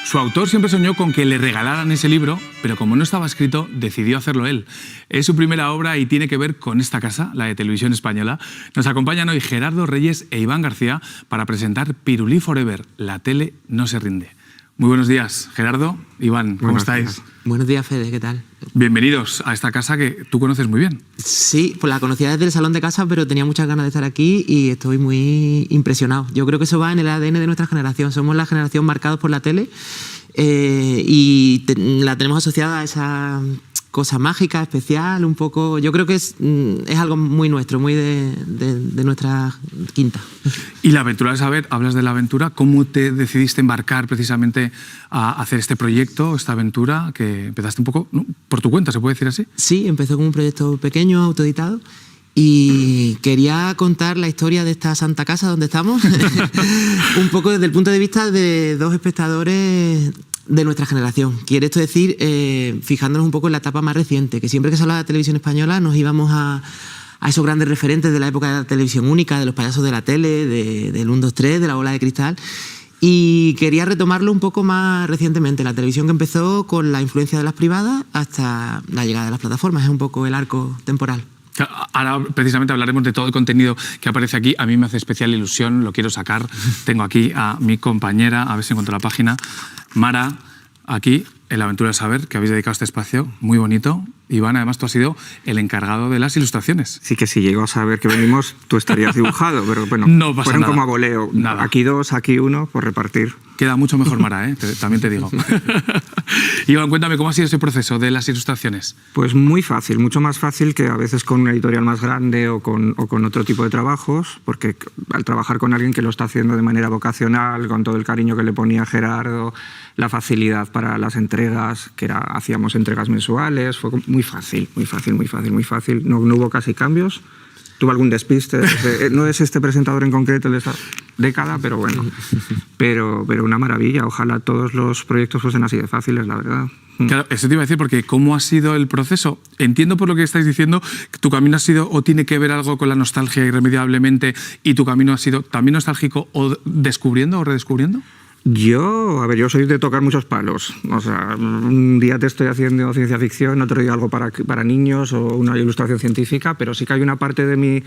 Su autor siempre soñó con que le regalaran ese libro, pero como no estaba escrito, decidió hacerlo él. Es su primera obra y tiene que ver con esta casa, la de Televisión Española. Nos acompañan hoy Gerardo Reyes e Iván García para presentar Pirulí Forever, la tele no se rinde. Muy buenos días, Gerardo, Iván, ¿cómo estáis? Buenos días, Fede, ¿qué tal? Bienvenidos a esta casa que tú conoces muy bien. Sí, pues la conocía desde el salón de casa, pero tenía muchas ganas de estar aquí y estoy muy impresionado. Yo creo que eso va en el ADN de nuestra generación. Somos la generación marcados por la tele y la tenemos asociada a esa cosa mágica, especial, un poco... Yo creo que es algo muy nuestro, muy de nuestra quinta. Y la aventura de saber, hablas de la aventura, ¿cómo te decidiste embarcar precisamente a hacer este proyecto, esta aventura, que empezaste un poco, ¿no?, por tu cuenta, ¿se puede decir así? Sí, empezó como un proyecto pequeño, autoeditado, y quería contar la historia de esta santa casa donde estamos, un poco desde el punto de vista de dos espectadores de nuestra generación. Quiere esto decir, fijándonos un poco en la etapa más reciente, que siempre que se hablaba de televisión española nos íbamos a esos grandes referentes de la época de la televisión única, de los payasos de la tele, del 1, 2, 3, de la bola de cristal, y quería retomarlo un poco más recientemente, la televisión que empezó con la influencia de las privadas hasta la llegada de las plataformas, es un poco el arco temporal. Ahora precisamente hablaremos de todo el contenido que aparece aquí. A mí me hace especial ilusión, lo quiero sacar. Tengo aquí a mi compañera, a ver si encuentro la página, Mara, aquí en La aventura de saber, que habéis dedicado a este espacio, muy bonito. Iván, además tú has sido el encargado de las ilustraciones. Sí, que si llego a saber que venimos, tú estarías dibujado, pero bueno, no pasa fueron nada. como a voleo. Nada. Aquí 2, aquí 1, por repartir. Queda mucho mejor Mara, también te digo. Iván, cuéntame, ¿cómo ha sido ese proceso de las ilustraciones? Pues muy fácil, mucho más fácil que a veces con una editorial más grande o con otro tipo de trabajos, porque al trabajar con alguien que lo está haciendo de manera vocacional, con todo el cariño que le ponía Gerardo, la facilidad para las entregas, hacíamos entregas mensuales, fue muy fácil, muy fácil, muy fácil, muy fácil. No hubo casi cambios. Tuve algún despiste, no es este presentador en concreto de esta década, pero bueno, pero una maravilla. Ojalá todos los proyectos fuesen así de fáciles, la verdad. Claro, eso te iba a decir, porque ¿cómo ha sido el proceso? Entiendo por lo que estáis diciendo que tu camino ha sido o tiene que ver algo con la nostalgia irremediablemente y tu camino ha sido también nostálgico o descubriendo o redescubriendo. Yo soy de tocar muchos palos. O sea, un día te estoy haciendo ciencia ficción, otro día algo para niños o una ilustración científica, pero sí que hay una parte de mi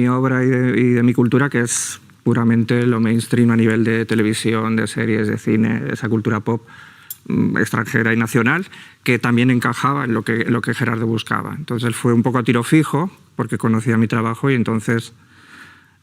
obra y de mi cultura que es puramente lo mainstream a nivel de televisión, de series, de cine, esa cultura pop extranjera y nacional, que también encajaba en lo que Gerardo buscaba. Entonces él fue un poco a tiro fijo, porque conocía mi trabajo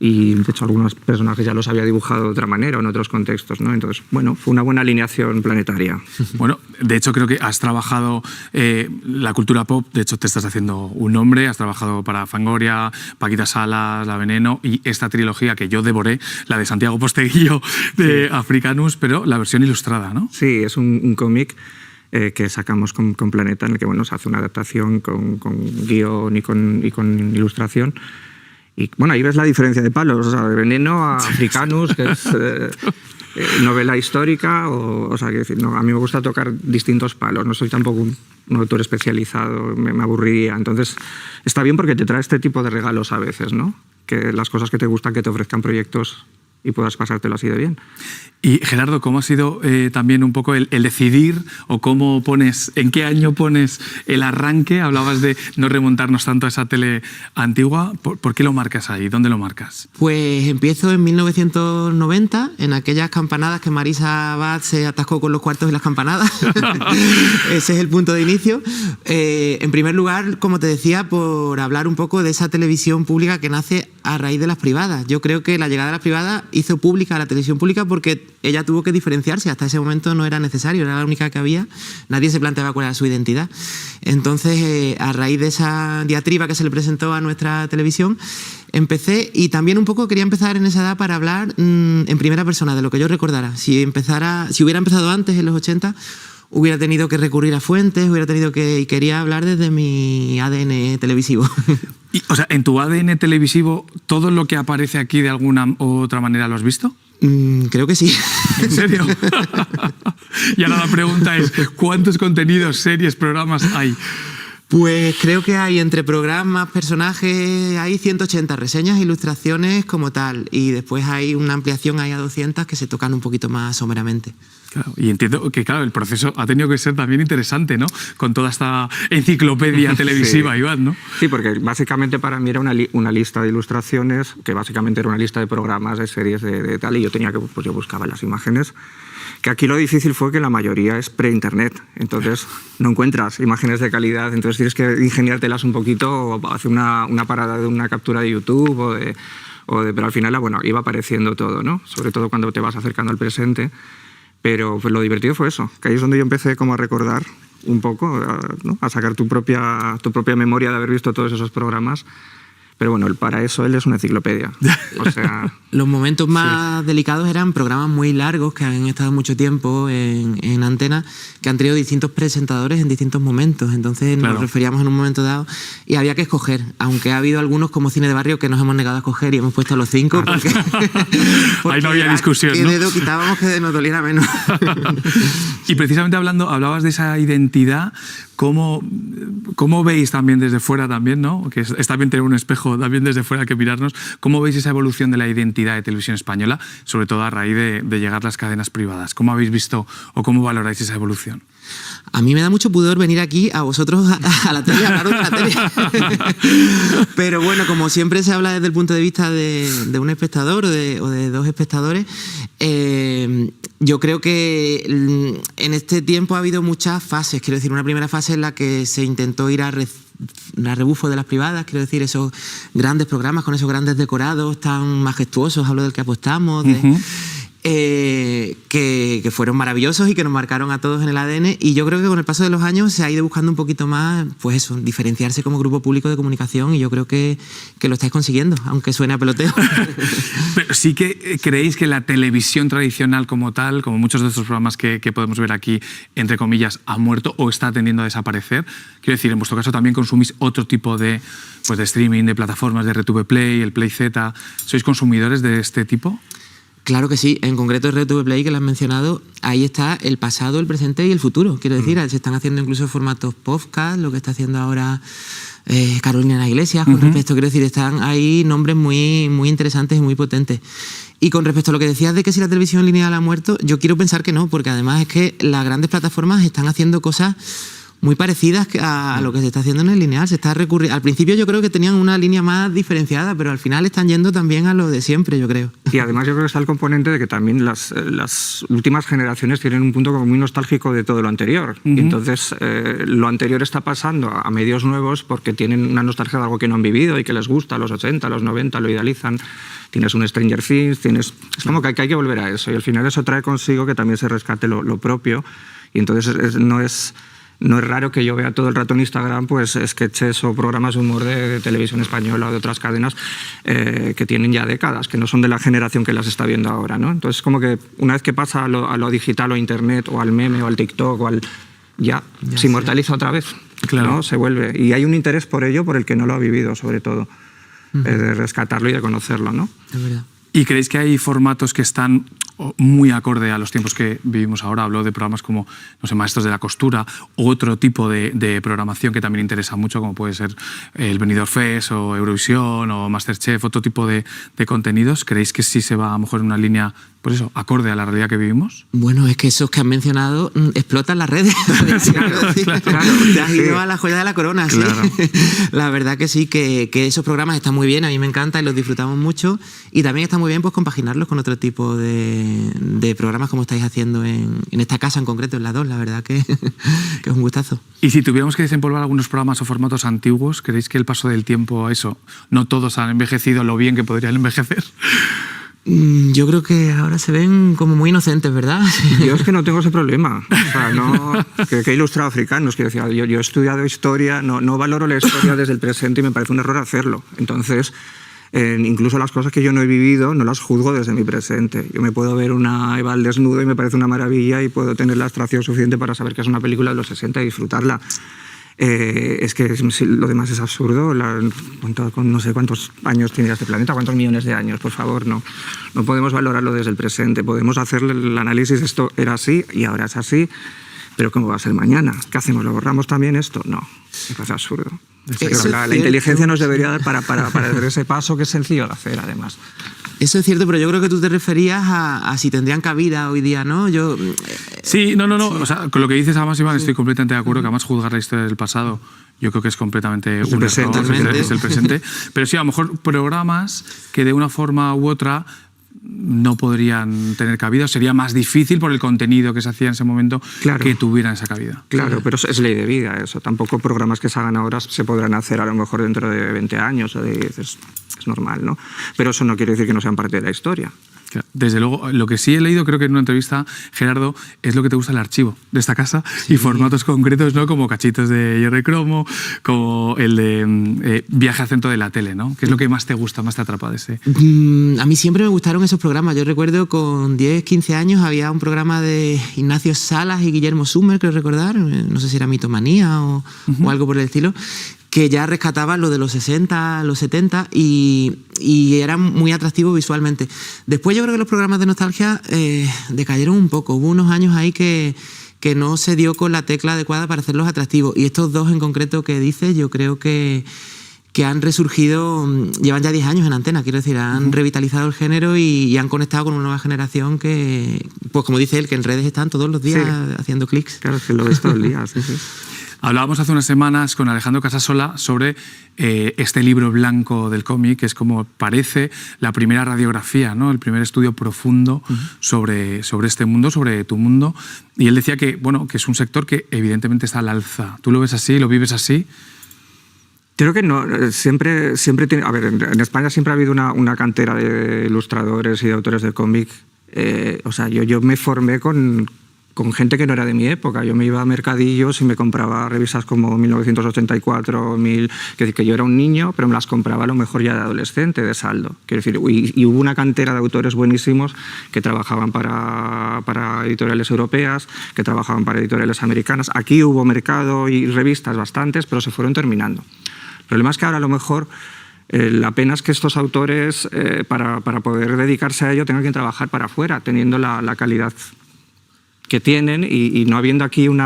y de hecho algunos personajes ya los había dibujado de otra manera o en otros contextos, ¿no? Entonces, bueno, fue una buena alineación planetaria. Bueno, de hecho creo que has trabajado la cultura pop, de hecho te estás haciendo un nombre, has trabajado para Fangoria, Paquita Salas, La Veneno y esta trilogía que yo devoré, la de Santiago Posteguillo de Africanus, pero la versión ilustrada, ¿no? Sí, es un cómic que sacamos con Planeta, en el que bueno, se hace una adaptación con guión y con ilustración. Y bueno, ahí ves la diferencia de palos, o sea, de Veneno a Africanus, que es novela histórica, o sea, que decir, no, a mí me gusta tocar distintos palos, no soy tampoco un autor especializado, me aburriría. Entonces, está bien porque te trae este tipo de regalos a veces, ¿no? Que las cosas que te gustan, que te ofrezcan proyectos y puedas pasártelo así de bien. Y Gerardo, ¿cómo ha sido también un poco el decidir o cómo pones, en qué año pones el arranque? Hablabas de no remontarnos tanto a esa tele antigua. ¿Por qué lo marcas ahí? ¿Dónde lo marcas? Pues empiezo en 1990, en aquellas campanadas que Marisa Abad se atascó con los cuartos y las campanadas. Ese es el punto de inicio. En primer lugar, como te decía, por hablar un poco de esa televisión pública que nace a raíz de las privadas. Yo creo que la llegada de las privadas hizo pública a la televisión pública porque ella tuvo que diferenciarse. Hasta ese momento no era necesario, era la única que había. Nadie se planteaba cuál era su identidad. Entonces, a raíz de esa diatriba que se le presentó a nuestra televisión, empecé, y también un poco quería empezar en esa edad para hablar en primera persona de lo que yo recordara. Si hubiera empezado antes, en los 80, hubiera tenido que recurrir a fuentes, y quería hablar desde mi ADN televisivo. Y, o sea, en tu ADN televisivo, ¿todo lo que aparece aquí de alguna u otra manera lo has visto? Creo que sí. ¿En serio? Y ahora la pregunta es, ¿cuántos contenidos, series, programas hay? Pues creo que hay entre programas, personajes, hay 180 reseñas, ilustraciones como tal, y después hay una ampliación ahí a 200 que se tocan un poquito más someramente. Claro, y entiendo que claro, el proceso ha tenido que ser también interesante, ¿no? Con toda esta enciclopedia televisiva, sí. Iván, ¿no? Sí, porque básicamente para mí era una lista de ilustraciones, que básicamente era una lista de programas, de series, de tal, y yo tenía que, pues yo buscaba las imágenes. Que aquí lo difícil fue que la mayoría es pre-internet, entonces no encuentras imágenes de calidad, entonces tienes que ingeniártelas un poquito o hacer una parada de una captura de YouTube pero al final bueno, iba apareciendo todo, ¿no? Sobre todo cuando te vas acercando al presente. Pero pues, lo divertido fue eso, que ahí es donde yo empecé como a recordar un poco, ¿no? A sacar tu propia memoria de haber visto todos esos programas. Pero bueno, para eso él es una enciclopedia. O sea, los momentos más delicados eran programas muy largos que han estado mucho tiempo en antena, que han tenido distintos presentadores en distintos momentos. Entonces nos referíamos en un momento dado y había que escoger, aunque ha habido algunos como Cine de Barrio que nos hemos negado a escoger y hemos puesto a los 5 porque ahí no había discusión, ¿qué ¿no? dedo quitábamos que nos doliera menos? Y precisamente hablabas de esa identidad. ¿Cómo veis también desde fuera también, ¿no? Que está bien tener un espejo también desde fuera que mirarnos. ¿Cómo veis esa evolución de la identidad de Televisión Española, sobre todo a raíz de llegar las cadenas privadas? ¿Cómo habéis visto o cómo valoráis esa evolución? A mí me da mucho pudor venir aquí a vosotros a la tele, a hablar de la tele. Pero bueno, como siempre se habla desde el punto de vista de un espectador o de dos espectadores, yo creo que en este tiempo ha habido muchas fases. Quiero decir, una primera fase en la que se intentó ir a rebufo de las privadas, quiero decir, esos grandes programas con esos grandes decorados tan majestuosos, hablo del que apostamos, que fueron maravillosos y que nos marcaron a todos en el ADN, y yo creo que con el paso de los años se ha ido buscando un poquito más, pues eso, diferenciarse como grupo público de comunicación, y yo creo que lo estáis consiguiendo, aunque suene a peloteo. Pero sí que creéis que la televisión tradicional como tal, como muchos de estos programas que podemos ver aquí, entre comillas, ha muerto o está tendiendo a desaparecer. Quiero decir, en vuestro caso también consumís otro tipo de streaming, de plataformas, de RTV Play, el Play Z. ¿Sois consumidores de este tipo? Claro que sí, en concreto el RTV Play que lo has mencionado, ahí está el pasado, el presente y el futuro. Quiero decir, se están haciendo incluso formatos podcast, lo que está haciendo ahora Carolina Iglesias con respecto, quiero decir, están ahí nombres muy, muy interesantes y muy potentes. Y con respecto a lo que decías de que si la televisión lineal ha muerto, yo quiero pensar que no, porque además es que las grandes plataformas están haciendo cosas muy parecidas a lo que se está haciendo en el lineal. Se está recurriendo. Al principio yo creo que tenían una línea más diferenciada, pero al final están yendo también a lo de siempre, yo creo. Y además yo creo que está el componente de que también las últimas generaciones tienen un punto como muy nostálgico de todo lo anterior. Y entonces lo anterior está pasando a medios nuevos porque tienen una nostalgia de algo que no han vivido y que les gusta, los 80, los 90, lo idealizan. Tienes un Stranger Things, es como que hay que volver a eso. Y al final eso trae consigo que también se rescate lo propio. Y entonces no es raro que yo vea todo el rato en Instagram pues sketches o programas de humor de Televisión Española o de otras cadenas que tienen ya décadas, que no son de la generación que las está viendo ahora, ¿no? Entonces como que una vez que pasa a lo digital o a internet o al meme o al TikTok o ya se inmortaliza otra vez, claro, ¿no? Se vuelve. Y hay un interés por ello por el que no lo ha vivido, sobre todo, de rescatarlo y de conocerlo, ¿no? Es verdad. ¿Y creéis que hay formatos que están muy acorde a los tiempos que vivimos ahora? Hablo de programas como, no sé, Maestros de la Costura, o otro tipo de programación que también interesa mucho, como puede ser el Benidorm Fest o Eurovisión o Masterchef, otro tipo de contenidos. ¿Creéis que sí se va a lo mejor en una línea, pues eso, acorde a la realidad que vivimos? Bueno, es que esos que han mencionado explotan las redes. Claro. Te has ido a la joya de la corona. Claro. ¿Sí? La verdad que sí, que esos programas están muy bien, a mí me encanta y los disfrutamos mucho, y también está muy bien pues compaginarlos con otro tipo de programas como estáis haciendo en esta casa en concreto, en la 2, la verdad que es un gustazo. Y si tuviéramos que desempolvar algunos programas o formatos antiguos, ¿creéis que el paso del tiempo a eso, no todos han envejecido lo bien que podrían envejecer? Yo creo que ahora se ven como muy inocentes, ¿verdad? Yo es que no tengo ese problema. O sea, que he ilustrado africanos, quiero decir, yo he estudiado historia, no valoro la historia desde el presente y me parece un error hacerlo. Entonces, incluso las cosas que yo no he vivido no las juzgo desde mi presente. Yo me puedo ver una Eva al desnudo y me parece una maravilla y puedo tener la abstracción suficiente para saber que es una película de los 60 y disfrutarla. Es que lo demás es absurdo. No sé cuántos años tiene este planeta, cuántos millones de años, por favor, no podemos valorarlo desde el presente. Podemos hacer el análisis, esto era así y ahora es así, pero ¿cómo va a ser mañana? ¿Qué hacemos? ¿Lo borramos también esto? No. Me parece absurdo. Eso La inteligencia nos debería dar para hacer ese paso que es sencillo de hacer, además. Eso es cierto, pero yo creo que tú te referías a si tendrían cabida hoy día, ¿no? Sí, no. O sea, con lo que dices, además, Iván, estoy completamente de acuerdo que además juzgar la historia del pasado yo creo que es completamente un error, es el presente. Pero sí, a lo mejor programas que de una forma u otra no podrían tener cabida, o sería más difícil por el contenido que se hacía en ese momento que tuvieran esa cabida. Claro, pero es ley de vida eso. Tampoco programas que se hagan ahora se podrán hacer a lo mejor dentro de 20 años o de 10. Es normal, ¿no? Pero eso no quiere decir que no sean parte de la historia. Desde luego, lo que sí he leído, creo que en una entrevista, Gerardo, es lo que te gusta el archivo de esta casa y formatos concretos, ¿no? Como cachitos de hierro y cromo, como el de Viaje al centro de la tele, ¿no? ¿Qué es lo que más te gusta, más te atrapa de ese? A mí siempre me gustaron esos programas. Yo recuerdo con 10, 15 años había un programa de Ignacio Salas y Guillermo Sumer, creo recordar, no sé si era Mitomanía o algo por el estilo, que ya rescataban lo de los 60, los 70 y era muy atractivo visualmente. Después yo creo que los programas de nostalgia decayeron un poco. Hubo unos años ahí que no se dio con la tecla adecuada para hacerlos atractivos. Y estos dos en concreto que dices, yo creo que han resurgido, llevan ya 10 años en antena, quiero decir, han revitalizado el género y han conectado con una nueva generación que, pues como dice él, que en redes están todos los días haciendo clics. Claro, es que lo ves todo el día, sí. Hablábamos hace unas semanas con Alejandro Casasola sobre este libro blanco del cómic, que es como parece la primera radiografía, ¿no? El primer estudio profundo sobre este mundo, sobre tu mundo. Y él decía que, bueno, que es un sector que evidentemente está al alza. ¿Tú lo ves así? ¿Lo vives así? Creo que no, siempre tiene... A ver, en España siempre ha habido una cantera de ilustradores y de autores de cómic. O sea, yo me formé con gente que no era de mi época. Yo me iba a mercadillos y me compraba revistas como 1984, que yo era un niño, pero me las compraba a lo mejor ya de adolescente, de saldo. Quiero decir, y hubo una cantera de autores buenísimos que trabajaban para editoriales europeas, que trabajaban para editoriales americanas. Aquí hubo mercado y revistas bastantes, pero se fueron terminando. El problema es que ahora a lo mejor la pena es que estos autores, para poder dedicarse a ello, tengan que trabajar para afuera, teniendo la calidad que tienen y no habiendo aquí un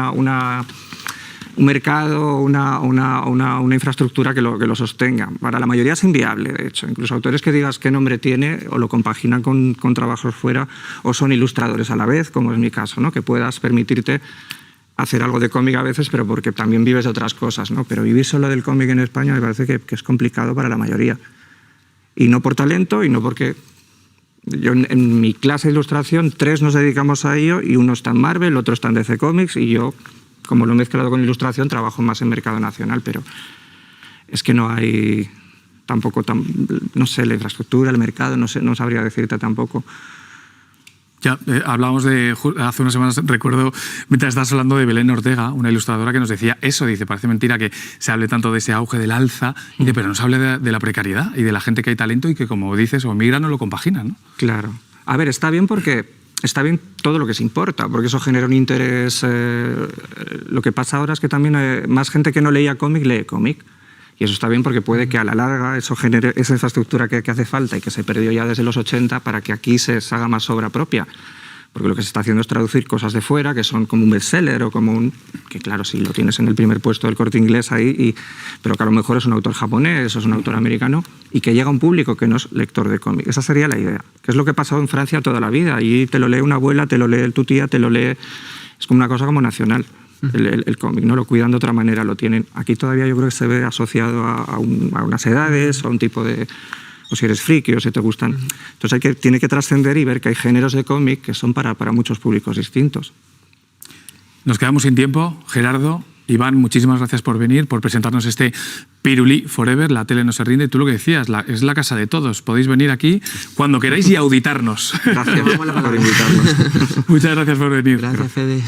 mercado, una infraestructura que lo sostenga. Para la mayoría es inviable, de hecho. Incluso autores que digas qué nombre tiene o lo compaginan con trabajos fuera o son ilustradores a la vez, como es mi caso, ¿no? Que puedas permitirte hacer algo de cómic a veces, pero porque también vives de otras cosas, ¿no? Pero vivir solo del cómic en España me parece que es complicado para la mayoría. Y no por talento y no porque... Yo en mi clase de ilustración 3 nos dedicamos a ello y uno está en Marvel, otro está en DC Comics y yo, como lo he mezclado con ilustración, trabajo más en mercado nacional, pero es que no hay tampoco, no sé, la infraestructura, el mercado, no sé, no sabría decirte tampoco. Ya, hablábamos hace unas semanas, recuerdo, mientras estabas hablando de Belén Ortega, una ilustradora que nos decía eso, dice, parece mentira que se hable tanto de ese auge del alza, dice, pero no se hable de la precariedad y de la gente que hay talento y que, como dices, o migran o lo compaginan, ¿no? Claro. A ver, está bien porque está bien todo lo que se importa, porque eso genera un interés. Lo que pasa ahora es que también más gente que no leía cómic lee cómic. Y eso está bien porque puede que a la larga eso genere esa infraestructura que hace falta y que se perdió ya desde los 80 para que aquí se haga más obra propia. Porque lo que se está haciendo es traducir cosas de fuera que son como un bestseller o como un... que claro, sí, lo tienes en el primer puesto del Corte Inglés ahí, pero que a lo mejor es un autor japonés o es un autor americano y que llega a un público que no es lector de cómic. Esa sería la idea. Que es lo que ha pasado en Francia toda la vida. Y te lo lee una abuela, te lo lee tu tía, te lo lee... Es como una cosa como nacional. El cómic, ¿no? Lo cuidan de otra manera, lo tienen. Aquí todavía yo creo que se ve asociado a unas edades, a un tipo de... o si eres friki o si te gustan. Entonces tiene que trascender y ver que hay géneros de cómic que son para muchos públicos distintos. Nos quedamos sin tiempo. Gerardo, Iván, muchísimas gracias por venir, por presentarnos este Pirulí Forever, la tele no se rinde. Tú lo que decías, es la casa de todos. Podéis venir aquí cuando queráis y auditarnos. Gracias por invitarnos. Muchas gracias por venir. Gracias, Fede.